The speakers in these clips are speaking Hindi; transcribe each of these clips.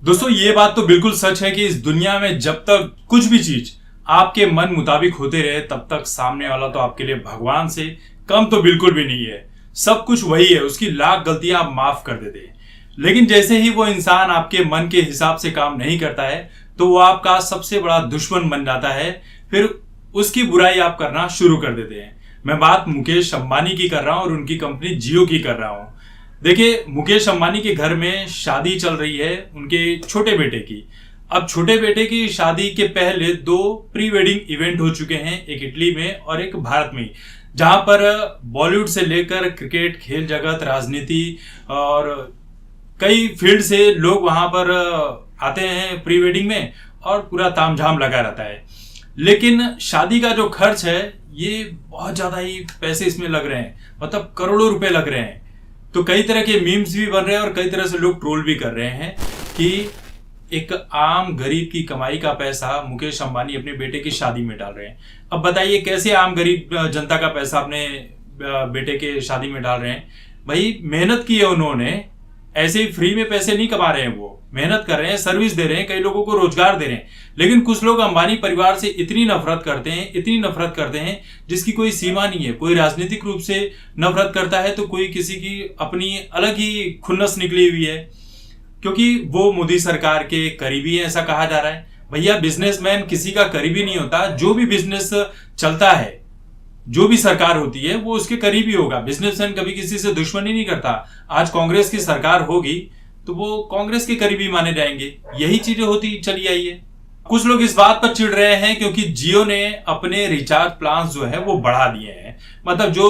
दोस्तों ये बात तो बिल्कुल सच है कि इस दुनिया में जब तक कुछ भी चीज आपके मन मुताबिक होते रहे तब तक सामने वाला तो आपके लिए भगवान से कम तो बिल्कुल भी नहीं है। सब कुछ वही है, उसकी लाख गलतियां आप माफ कर देते हैं। लेकिन जैसे ही वो इंसान आपके मन के हिसाब से काम नहीं करता है तो वो आपका सबसे बड़ा दुश्मन बन जाता है। फिर उसकी बुराई आप करना शुरू कर देते हैं। मैं बात मुकेश अंबानी की कर रहा हूं और उनकी कंपनी जियो की कर रहा हूं। देखिए, मुकेश अंबानी के घर में शादी चल रही है उनके छोटे बेटे की। अब छोटे बेटे की शादी के पहले दो प्री वेडिंग इवेंट हो चुके हैं, एक इटली में और एक भारत में, जहां पर बॉलीवुड से लेकर क्रिकेट, खेल जगत, राजनीति और कई फील्ड से लोग वहां पर आते हैं प्री वेडिंग में और पूरा तामझाम लगा रहता है। लेकिन शादी का जो खर्च है ये बहुत ज्यादा ही पैसे इसमें लग रहे हैं, मतलब करोड़ों रुपए लग रहे हैं। तो कई तरह के मीम्स भी बन रहे हैं और कई तरह से लोग ट्रोल भी कर रहे हैं कि एक आम गरीब की कमाई का पैसा मुकेश अंबानी अपने बेटे की शादी में डाल रहे हैं। अब बताइए कैसे आम गरीब जनता का पैसा अपने बेटे के शादी में डाल रहे हैं। भाई मेहनत की है उन्होंने, ऐसे ही फ्री में पैसे नहीं कमा रहे हैं, वो मेहनत कर रहे हैं, सर्विस दे रहे हैं, कई लोगों को रोजगार दे रहे हैं। लेकिन कुछ लोग अंबानी परिवार से इतनी नफरत करते हैं, इतनी नफरत करते हैं जिसकी कोई सीमा नहीं है। कोई राजनीतिक रूप से नफरत करता है तो कोई किसी की अपनी अलग ही खुन्नस निकली हुई है, क्योंकि वो मोदी सरकार के करीबी है ऐसा कहा जा रहा है। भैया बिजनेसमैन किसी का करीबी नहीं होता। जो भी बिजनेस चलता है, जो भी सरकार होती है वो उसके करीबी होगा। बिजनेसमैन कभी किसी से दुश्मनी नहीं करता। आज कांग्रेस की सरकार होगी तो वो कांग्रेस के करीबी माने जाएंगे। यही चीजें होती चली आई है। कुछ लोग इस बात पर चिढ़ रहे हैं क्योंकि जियो ने अपने रिचार्ज प्लान जो है वो बढ़ा दिए हैं। मतलब जो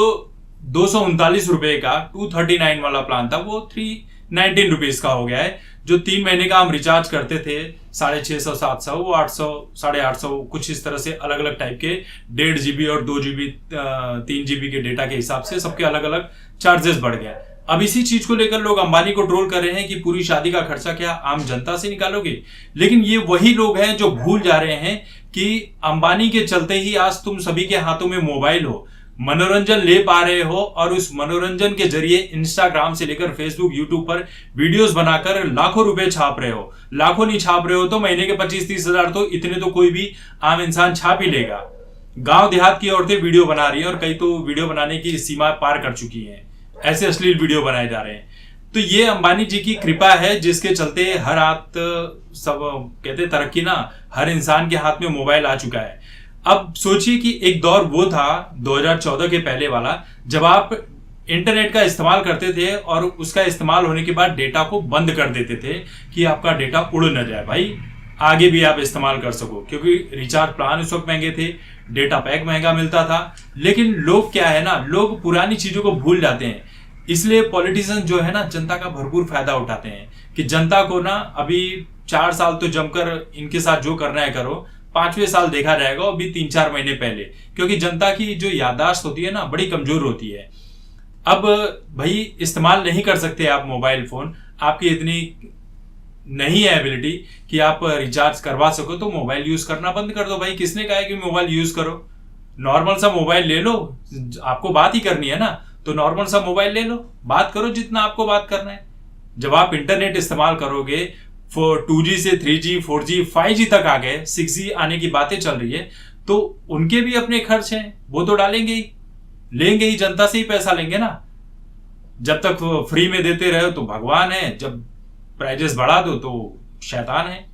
239 रुपए का 239 वाला प्लान था वो 319 रुपीज का हो गया है। जो 3 महीने का हम रिचार्ज करते थे 650 700, वो 800 850 कुछ इस तरह से अलग अलग टाइप के 1.5 GB और 2 GB 3 GB के डेटा के हिसाब से सबके अलग अलग चार्जेस बढ़ गया। अब इसी चीज को लेकर लोग अंबानी को ट्रोल कर रहे हैं कि पूरी शादी का खर्चा क्या आम जनता से निकालोगे। लेकिन ये वही लोग हैं जो भूल जा रहे हैं कि अंबानी के चलते ही आज तुम सभी के हाथों में मोबाइल हो, मनोरंजन ले पा रहे हो और उस मनोरंजन के जरिए इंस्टाग्राम से लेकर फेसबुक, यूट्यूब पर वीडियोस बनाकर लाखों रुपए छाप रहे हो। लाखों नहीं छाप रहे हो तो महीने के 25-30 हजार तो इतने तो कोई भी आम इंसान छाप ही लेगा। गांव देहात की औरतें वीडियो बना रही हैं और कई तो वीडियो बनाने की सीमा पार कर चुकी हैं। ऐसे अश्लील वीडियो बनाए जा रहे हैं। तो ये अंबानी जी की कृपा है जिसके चलते हर हाथ, सब कहते तरक्की ना, हर इंसान के हाथ में मोबाइल आ चुका है। अब सोचिए कि एक दौर वो था 2014 के पहले वाला, जब आप इंटरनेट का इस्तेमाल करते थे और उसका इस्तेमाल होने के बाद डेटा को बंद कर देते थे कि आपका डेटा उड़ न जाए, भाई आगे भी आप इस्तेमाल कर सको। क्योंकि रिचार्ज प्लान उस वक्त महंगे थे, डेटा पैक महंगा मिलता था। लेकिन लोग क्या है ना, लोग पुरानी चीजों को भूल जाते हैं। इसलिए पॉलिटिशियन जो है ना जनता का भरपूर फायदा उठाते हैं कि जनता को ना अभी 4 साल तो जमकर इनके साथ जो करना है करो, 5वें साल देखा जाएगा अभी 3-4 महीने पहले। क्योंकि जनता की जो याददाश्त होती है ना बड़ी कमजोर होती है। अब भाई इस्तेमाल नहीं कर सकते आप मोबाइल फोन, आपकी इतनी नहीं है एबिलिटी कि आप रिचार्ज करवा सको, तो मोबाइल यूज करना बंद कर दो। भाई किसने कहा है कि मोबाइल यूज करो? नॉर्मल सा मोबाइल ले लो, आपको बात ही करनी है ना, तो नॉर्मल सा मोबाइल ले लो, बात करो जितना आपको बात करना है। जब आप इंटरनेट इस्तेमाल करोगे, 2G से 3G 4G 5G तक आ गए, 6G आने की बातें चल रही है, तो उनके भी अपने खर्च हैं, वो तो डालेंगे ही, लेंगे ही, जनता से ही पैसा लेंगे ना। जब तक फ्री में देते रहे तो भगवान है, जब प्राइजेस बढ़ा दो तो शैतान है।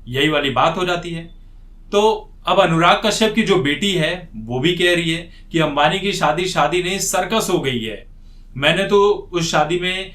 यही वाली बात हो जाती है। तो अब अनुराग कश्यप की जो बेटी है वो भी कह रही है कि अंबानी की शादी नहीं सर्कस हो गई है। मैंने तो उस शादी में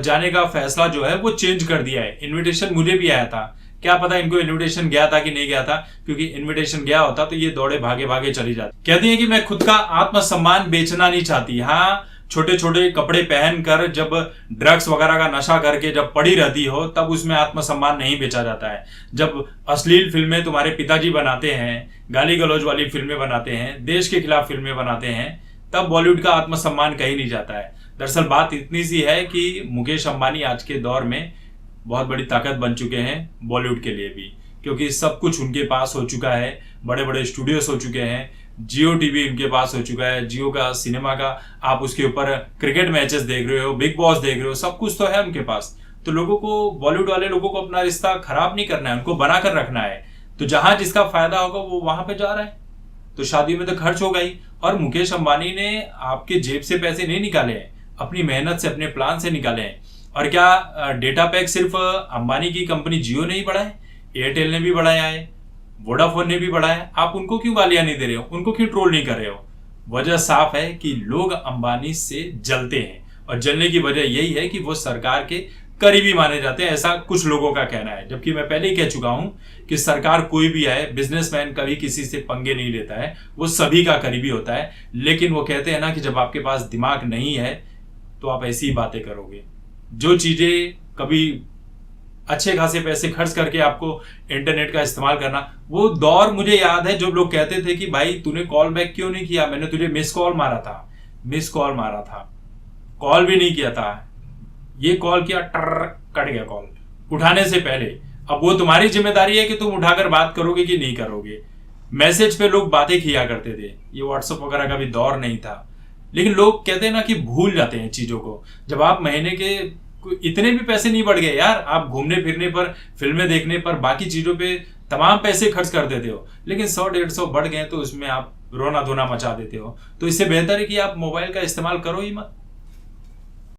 जाने का फैसला जो है वो चेंज कर दिया है। इनविटेशन मुझे भी आया था, क्या पता इनको इनविटेशन गया था कि नहीं गया था, क्योंकि इनविटेशन गया होता तो ये दौड़े भागे भागे चली जाती। कहती है कि मैं खुद का आत्मसम्मान बेचना नहीं चाहती। हाँ, छोटे छोटे कपड़े पहनकर जब ड्रग्स वगैरह का नशा करके जब पड़ी रहती हो तब उसमें आत्मसम्मान नहीं बेचा जाता है। जब अश्लील फिल्में तुम्हारे पिताजी बनाते हैं, गाली गलौज वाली फिल्में बनाते हैं, देश के खिलाफ फिल्में बनाते हैं, तब बॉलीवुड का आत्मसम्मान कहीं नहीं जाता है। दरअसल बात इतनी सी है कि मुकेश अंबानी आज के दौर में बहुत बड़ी ताकत बन चुके हैं बॉलीवुड के लिए भी, क्योंकि सब कुछ उनके पास हो चुका है। बड़े बड़े स्टूडियोज हो चुके हैं, जियो टीवी उनके पास हो चुका है, जियो का सिनेमा का आप उसके ऊपर क्रिकेट मैचेस देख रहे हो, बिग बॉस देख रहे हो, सब कुछ तो है उनके पास। तो लोगों को, बॉलीवुड वाले लोगों को अपना रिश्ता खराब नहीं करना है, उनको बना कर रखना है। तो जहां जिसका फायदा होगा वो वहां पे जा रहा है। तो शादी में तो खर्च हो गई। और मुकेश अंबानी ने आपके जेब से पैसे नहीं निकाले हैं, अपनी मेहनत से, अपने प्लान से निकाले हैं। और क्या डेटा पैक सिर्फ अंबानी की कंपनी जियो ने ही बढ़ाया, एयरटेल ने भी बढ़ाया है, वोडाफोन ने भी बढ़ाया है। आप उनको क्यों गालियां नहीं दे रहे हो, उनको क्यों ट्रोल नहीं कर रहे हो? वजह साफ है कि लोग अंबानी से जलते हैं, और जलने की वजह यही है कि वो सरकार के करीबी माने जाते हैं, ऐसा कुछ लोगों का कहना है। जबकि मैं पहले ही कह चुका हूं कि सरकार कोई भी आए, बिजनेसमैन कभी किसी से पंगे नहीं लेता है, वो सभी का करीबी होता है। लेकिन वो कहते हैं ना कि जब आपके पास दिमाग नहीं है तो आप ऐसी ही बातें करोगे। जो चीजें कभी अच्छे खासे पैसे खर्च करके आपको इंटरनेट का इस्तेमाल करना, वो दौर मुझे याद है जब लोग कहते थे कि भाई तूने कॉल बैक क्यों नहीं किया, मैंने तुझे मिस कॉल मारा था, मिस कॉल मारा था, कॉल भी नहीं किया था, ये कॉल किया, टर कट गया कॉल उठाने से पहले। अब वो तुम्हारी जिम्मेदारी है कि तुम उठाकर बात करोगे कि नहीं करोगे। मैसेज पे लोग बातें किया करते थे, ये व्हाट्सएप वगैरह का भी दौर नहीं था। लेकिन लोग कहते हैं ना कि भूल जाते हैं चीजों को। जब आप महीने के इतने भी पैसे नहीं बढ़ गए यार, आप घूमने फिरने पर, फिल्में देखने पर, बाकी चीजों पे तमाम पैसे खर्च कर देते हो, लेकिन 100-150 बढ़ गए तो उसमें आप रोना धोना मचा देते हो। तो इससे बेहतर है कि आप मोबाइल का इस्तेमाल करो ही मत।